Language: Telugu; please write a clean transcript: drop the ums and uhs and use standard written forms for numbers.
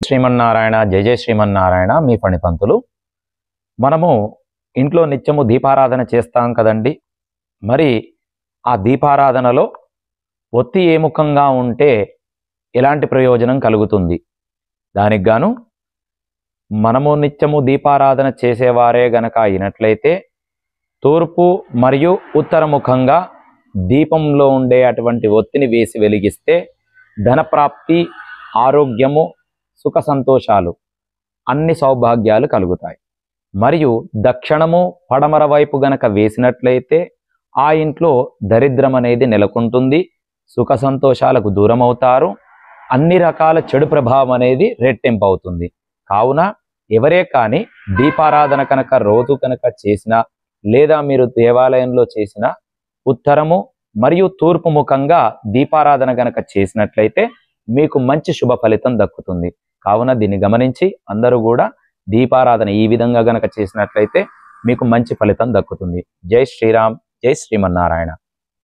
శ్రీమన్నారాయణ జయ జయ శ్రీమన్నారాయణ. మీ పణిపంతులు. మనము ఇంట్లో నిత్యము దీపారాధన చేస్తాం కదండి. మరి ఆ దీపారాధనలో ఒత్తి ఏ ముఖంగా ఉంటే ఎలాంటి ప్రయోజనం కలుగుతుంది? దానికి గాను మనము నిత్యము దీపారాధన చేసేవారే గనక అయినట్లయితే తూర్పు మరియు ఉత్తర ముఖంగా దీపంలో ఉండే అటువంటి ఒత్తిని వేసి వెలిగిస్తే ధనప్రాప్తి, ఆరోగ్యము, సుఖ సంతోషాలు, అన్ని సౌభాగ్యాలు కలుగుతాయి. మరియు దక్షిణము పడమర వైపు గనక వేసినట్లయితే ఆ ఇంట్లో దరిద్రం అనేది నెలకొంటుంది, సుఖ సంతోషాలకు దూరం అవుతారు, అన్ని రకాల చెడు ప్రభావం అనేది రెట్టింపు అవుతుంది. కావున ఎవరే కానీ దీపారాధన కనుక రోజు కనుక చేసినా లేదా మీరు దేవాలయంలో చేసిన ఉత్తరము మరియు తూర్పు ముఖంగా దీపారాధన గనక చేసినట్లయితే మీకు మంచి శుభ ఫలితం దక్కుతుంది. కావున దీన్ని గమనించి అందరూ కూడా దీపారాధన ఈ విధంగా గనక చేసినట్లయితే మీకు మంచి ఫలితం దక్కుతుంది. జై శ్రీరామ్, జై శ్రీమన్నారాయణ.